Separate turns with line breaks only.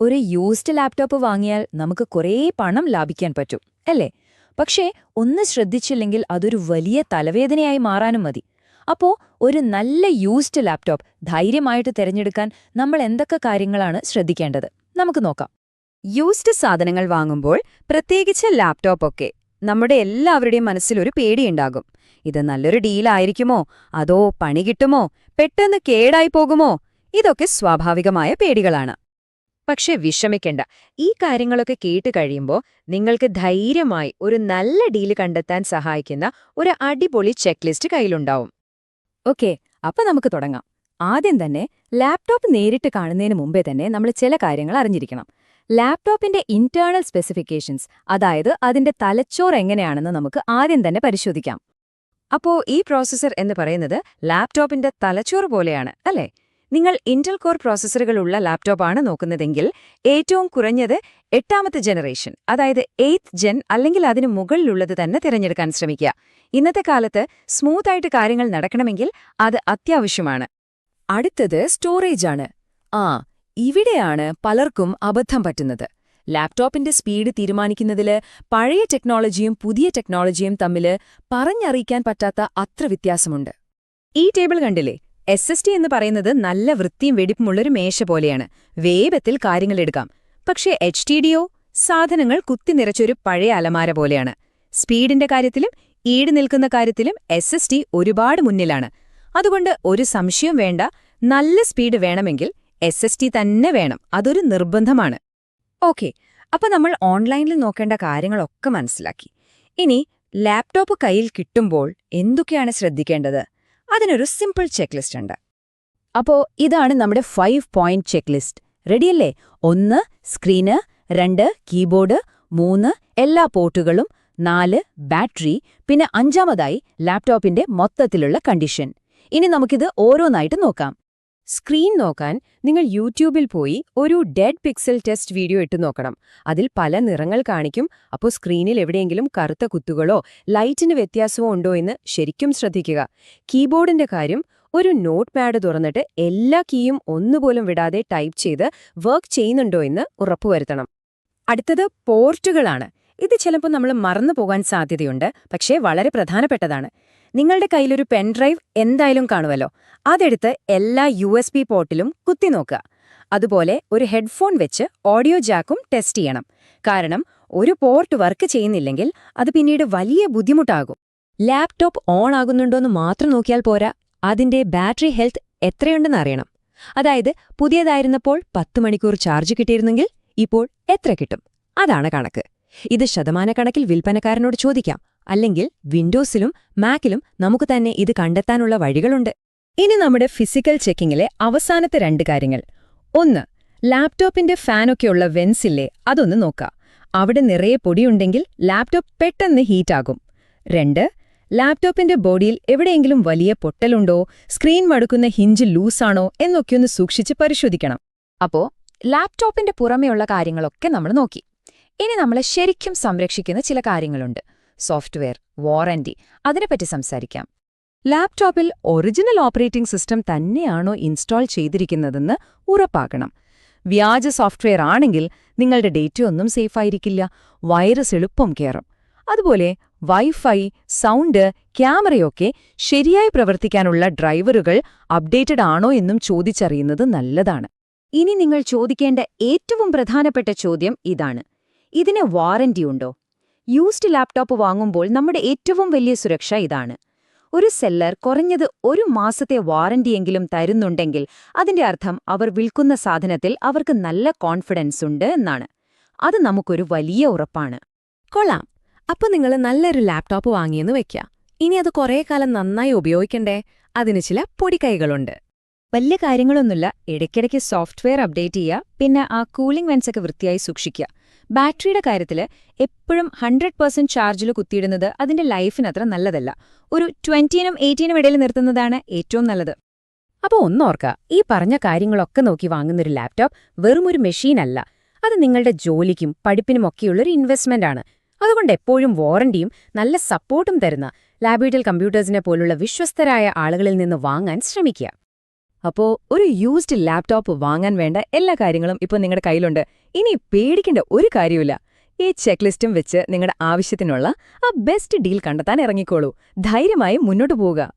ഒരു used laptop വാങ്ങിയാൽ നമുക്ക് കുറേ പണം ലാഭിക്കാൻ പറ്റും അല്ലേ? പക്ഷേ ഒന്ന് ശ്രദ്ധിച്ചില്ലെങ്കിൽ അതൊരു വലിയ തലവേദനയായി മാറാനും മതി. അപ്പോ ഒരു നല്ല യൂസ്ഡ് ലാപ്ടോപ്പ് ധൈര്യമായിട്ട് തിരഞ്ഞെടുക്കാൻ നമ്മൾ എന്തൊക്കെ കാര്യങ്ങളാണ് ശ്രദ്ധിക്കേണ്ടത്? നമുക്ക് നോക്കാം.
യൂസ്ഡ് സാധനങ്ങൾ വാങ്ങുമ്പോൾ, പ്രത്യേകിച്ച് ലാപ്ടോപ്പൊക്കെ, നമ്മുടെ എല്ലാവരുടെയും മനസ്സിലൊരു പേടിയുണ്ടാകും. ഇത് നല്ലൊരു ഡീലായിരിക്കുമോ, അതോ പണി കിട്ടുമോ, പെട്ടെന്ന് കേടായി പോകുമോ? ഇതൊക്കെ സ്വാഭാവികമായ പേടികളാണ്. പക്ഷെ വിഷമിക്കണ്ട, ഈ കാര്യങ്ങളൊക്കെ കേട്ട് കഴിയുമ്പോൾ നിങ്ങൾക്ക് ധൈര്യമായി ഒരു നല്ല ഡീല് കണ്ടെത്താൻ സഹായിക്കുന്ന ഒരു അടിപൊളി ചെക്ക് ലിസ്റ്റ് കയ്യിലുണ്ടാവും.
ഓക്കെ, അപ്പൊ നമുക്ക് തുടങ്ങാം. ആദ്യം തന്നെ ലാപ്ടോപ്പ് നേരിട്ട് കാണുന്നതിന് മുമ്പേ തന്നെ നമ്മൾ ചില കാര്യങ്ങൾ അറിഞ്ഞിരിക്കണം. ലാപ്ടോപ്പിന്റെ ഇന്റേണൽ സ്പെസിഫിക്കേഷൻസ്, അതായത് അതിന്റെ തലച്ചോറ് എങ്ങനെയാണെന്ന് നമുക്ക് ആദ്യം തന്നെ പരിശോധിക്കാം.
അപ്പോ ഈ പ്രോസസ്സർ എന്ന് പറയുന്നത് ലാപ്ടോപ്പിന്റെ തലച്ചോറ് പോലെയാണ്, അല്ലേ? നിങ്ങൾ ഇന്റൽ കോർ പ്രോസസ്സറുകളുള്ള ലാപ്ടോപ്പാണ് നോക്കുന്നതെങ്കിൽ ഏറ്റവും കുറഞ്ഞത് 8ാമത്തെ ജനറേഷൻ, അതായത് 8th ജെൻ അല്ലെങ്കിൽ അതിനു മുകളിലുള്ളത് തന്നെ തിരഞ്ഞെടുക്കാൻ ശ്രമിക്കുക. ഇന്നത്തെ കാലത്ത് സ്മൂത്തായിട്ട് കാര്യങ്ങൾ നടക്കണമെങ്കിൽ അത് അത്യാവശ്യമാണ്.
അടുത്തത് സ്റ്റോറേജ് ആണ്. ഇവിടെയാണ് പലർക്കും അബദ്ധം പറ്റുന്നത്. ലാപ്ടോപ്പിന്റെ സ്പീഡ് തീരുമാനിക്കുന്നതില് പഴയ ടെക്നോളജിയും പുതിയ ടെക്നോളജിയും തമ്മില് പറഞ്ഞറിയിക്കാൻ പറ്റാത്ത അത്ര വ്യത്യാസമുണ്ട്.
ഈ ടേബിൾ കണ്ടില്ലേ? SSD എന്ന് പറയുന്നത് നല്ല വൃത്തിയും വെടിപ്പുമുള്ളൊരു മേശ പോലെയാണ്. വേഗത്തിൽ കാര്യങ്ങൾ എടുക്കാം. പക്ഷേ HDDയോ സാധനങ്ങൾ കുത്തിനിറച്ചൊരു പഴയ അലമാര പോലെയാണ്. സ്പീഡിന്റെ കാര്യത്തിലും ഈട് നിൽക്കുന്ന കാര്യത്തിലും SSD ഒരുപാട് മുന്നിലാണ്. അതുകൊണ്ട് ഒരു സംശയം വേണ്ട, നല്ല സ്പീഡ് വേണമെങ്കിൽ SSD തന്നെ വേണം. അതൊരു നിർബന്ധമാണ്. ഓക്കെ, അപ്പൊ നമ്മൾ ഓൺലൈനിൽ നോക്കേണ്ട കാര്യങ്ങളൊക്കെ മനസ്സിലാക്കി. ഇനി ലാപ്ടോപ്പ് കയ്യിൽ കിട്ടുമ്പോൾ എന്തൊക്കെയാണ് ശ്രദ്ധിക്കേണ്ടത്? അതിനൊരു സിമ്പിൾ ചെക്ക് ലിസ്റ്റ് ഉണ്ട്.
അപ്പോ ഇതാണ് നമ്മുടെ 5 പോയിന്റ് ചെക്ക് ലിസ്റ്റ്. റെഡിയല്ലേ? 1 സ്ക്രീന്, 2 കീബോർഡ്, 3 എല്ലാ പോർട്ടുകളും, 4 ബാറ്ററി, പിന്നെ 5ാമതായി ലാപ്ടോപ്പിന്റെ മൊത്തത്തിലുള്ള കണ്ടീഷൻ. ഇനി നമുക്കിത് ഓരോന്നായിട്ട് നോക്കാം.
സ്ക്രീൻ നോക്കാൻ നിങ്ങൾ യൂട്യൂബിൽ പോയി ഒരു ഡെഡ് പിക്സൽ ടെസ്റ്റ് വീഡിയോ ഇട്ട് നോക്കണം. അതിൽ പല നിറങ്ങൾ കാണിക്കും. അപ്പോൾ സ്ക്രീനിൽ എവിടെയെങ്കിലും കറുത്ത കുത്തുകളോ ലൈറ്റിന് വ്യത്യാസമോ ഉണ്ടോ എന്ന് ശരിക്കും ശ്രദ്ധിക്കുക. കീബോർഡിന്റെ കാര്യം, ഒരു നോട്ട് പാഡ് തുറന്നിട്ട് എല്ലാ കീയും ഒന്നുപോലും വിടാതെ ടൈപ്പ് ചെയ്ത് വർക്ക് ചെയ്യുന്നുണ്ടോ എന്ന് ഉറപ്പുവരുത്തണം. അടുത്തത് പോർട്ടുകളാണ്. ഇത് ചിലപ്പോൾ നമ്മൾ മറന്നു പോകാൻ സാധ്യതയുണ്ട്, പക്ഷേ വളരെ പ്രധാനപ്പെട്ടതാണ്. നിങ്ങളുടെ കയ്യിലൊരു പെൻഡ്രൈവ് എന്തായാലും കാണുമല്ലോ. അതെടുത്ത് എല്ലാ USB പോർട്ടിലും കുത്തിനോക്കുക. അതുപോലെ ഒരു ഹെഡ്ഫോൺ വെച്ച് ഓഡിയോ ജാക്കും ടെസ്റ്റ് ചെയ്യണം. കാരണം ഒരു പോർട്ട് വർക്ക് ചെയ്യുന്നില്ലെങ്കിൽ അത് പിന്നീട് വലിയ ബുദ്ധിമുട്ടാകും. ലാപ്ടോപ്പ് ഓൺ ആകുന്നുണ്ടോന്ന് മാത്രം നോക്കിയാൽ പോരാ, അതിന്റെ ബാറ്ററി ഹെൽത്ത് എത്രയുണ്ടെന്ന് അറിയണം. അതായത് പുതിയതായിരുന്നപ്പോൾ 10 മണിക്കൂർ ചാർജ് കിട്ടിയിരുന്നെങ്കിൽ ഇപ്പോൾ എത്ര കിട്ടും? അതാണ് കണക്ക്. ഇത് ശതമാനക്കണക്കിൽ വിൽപ്പനക്കാരനോട് ചോദിക്കാം. അല്ലെങ്കിൽ വിൻഡോസിലും മാക്കിലും നമുക്ക് തന്നെ ഇത് കണ്ടെത്താനുള്ള വഴികളുണ്ട്. ഇനി നമ്മുടെ ഫിസിക്കൽ ചെക്കിങ്ങിലെ അവസാനത്തെ 2 കാര്യങ്ങൾ. 1, ലാപ്ടോപ്പിന്റെ ഫാനൊക്കെയുള്ള വെൻസില്ലേ, അതൊന്ന് നോക്കാം. അവിടെ നിറയെ പൊടിയുണ്ടെങ്കിൽ ലാപ്ടോപ്പ് പെട്ടെന്ന് ഹീറ്റാകും. 2, ലാപ്ടോപ്പിന്റെ ബോഡിയിൽ എവിടെയെങ്കിലും വലിയ പൊട്ടലുണ്ടോ, സ്ക്രീൻ മടുക്കുന്ന ഹിഞ്ച് ലൂസാണോ എന്നൊക്കെയൊന്ന് സൂക്ഷിച്ച് പരിശോധിക്കണം.
അപ്പോ ലാപ്ടോപ്പിന്റെ പുറമെയുള്ള കാര്യങ്ങളൊക്കെ നമ്മൾ നോക്കി. ഇനി നമ്മളെ ശരിക്കും സംരക്ഷിക്കുന്ന ചില കാര്യങ്ങളുണ്ട്. സോഫ്റ്റ്വെയർ, വാറന്റി, അതിനെപ്പറ്റി സംസാരിക്കാം.
ലാപ്ടോപ്പിൽ ഒറിജിനൽ ഓപ്പറേറ്റിംഗ് സിസ്റ്റം തന്നെയാണോ ഇൻസ്റ്റാൾ ചെയ്തിരിക്കുന്നതെന്ന് ഉറപ്പാക്കണം. വ്യാജ സോഫ്റ്റ്വെയർ ആണെങ്കിൽ നിങ്ങളുടെ ഡേറ്റയൊന്നും സേഫായിരിക്കില്ല. വൈറസ് എളുപ്പം കയറും. അതുപോലെ വൈഫൈ, സൗണ്ട്, ക്യാമറയൊക്കെ ശരിയായി പ്രവർത്തിക്കാനുള്ള ഡ്രൈവറുകൾ അപ്ഡേറ്റഡ് ആണോ എന്നും ചോദിച്ചറിയുന്നത് നല്ലതാണ്. ഇനി നിങ്ങൾ ചോദിക്കേണ്ട ഏറ്റവും പ്രധാനപ്പെട്ട ചോദ്യം ഇതാണ്: ഇതിന് വാറന്റി ഉണ്ടോ? യൂസ്ഡ് ലാപ്ടോപ്പ് വാങ്ങുമ്പോൾ നമ്മുടെ ഏറ്റവും വലിയ സുരക്ഷ ഇതാണ്. ഒരു സെല്ലർ കുറഞ്ഞത് 1 മാസത്തെ വാറന്റിയെങ്കിലും തരുന്നുണ്ടെങ്കിൽ അതിന്റെ അർത്ഥം അവർ വിൽക്കുന്ന സാധനത്തിൽ അവർക്ക് നല്ല കോൺഫിഡൻസ് ഉണ്ട് എന്നാണ്. അത് നമുക്കൊരു വലിയ ഉറപ്പാണ്.
കൊള്ളാം. അപ്പൊ നിങ്ങൾ നല്ലൊരു ലാപ്ടോപ്പ് വാങ്ങിയെന്ന് വെക്കാം. ഇനി അത് കുറേ കാലം നന്നായി ഉപയോഗിക്കണ്ടേ? അതിന് ചില പൊടിക്കൈകളുണ്ട്.
വലിയ കാര്യങ്ങളൊന്നുമില്ല. ഇടയ്ക്കിടയ്ക്ക് സോഫ്റ്റ്വെയർ അപ്ഡേറ്റ് ചെയ്യുക, പിന്നെ ആ കൂളിംഗ് വെൻസൊക്കെ വൃത്തിയായി സൂക്ഷിക്കുക. ബാറ്ററിയുടെ കാര്യത്തിൽ എപ്പോഴും 100% ചാർജിൽ കുത്തിയിടുന്നത് അതിന്റെ ലൈഫിനത്ര നല്ലതല്ല. ഒരു 20നും 80നും ഇടയിൽ നിർത്തുന്നതാണ് ഏറ്റവും നല്ലത്.
അപ്പോൾ ഒന്നോർക്കുക, ഈ പറഞ്ഞ കാര്യങ്ങളൊക്കെ നോക്കി വാങ്ങുന്നൊരു ലാപ്ടോപ്പ് വെറുമൊരു മെഷീനല്ല. അത് നിങ്ങളുടെ ജോലിക്കും പഠിപ്പിനുമൊക്കെയുള്ളൊരു ഇൻവെസ്റ്റ്മെന്റ് ആണ്. അതുകൊണ്ട് എപ്പോഴും വാറന്റിയും നല്ല സപ്പോർട്ടും തരുന്ന ലാബിറ്റൽ കമ്പ്യൂട്ടേഴ്സിനെ പോലുള്ള വിശ്വസ്തരായ ആളുകളിൽ നിന്ന് വാങ്ങാൻ ശ്രമിക്കുക. അപ്പോ ഒരു യൂസ്ഡ് ലാപ്ടോപ്പ് വാങ്ങാൻ വേണ്ട എല്ലാ കാര്യങ്ങളും ഇപ്പോൾ നിങ്ങളുടെ കയ്യിലുണ്ട്. ഇനി പേടിക്കേണ്ട ഒരു കാര്യമില്ല. ഈ ചെക്ക് ലിസ്റ്റും വെച്ച് നിങ്ങളുടെ ആവശ്യത്തിനുള്ള ആ ബെസ്റ്റ് ഡീൽ കണ്ടെത്താൻ ഇറങ്ങിക്കോളൂ. ധൈര്യമായി മുന്നോട്ട് പോവുക.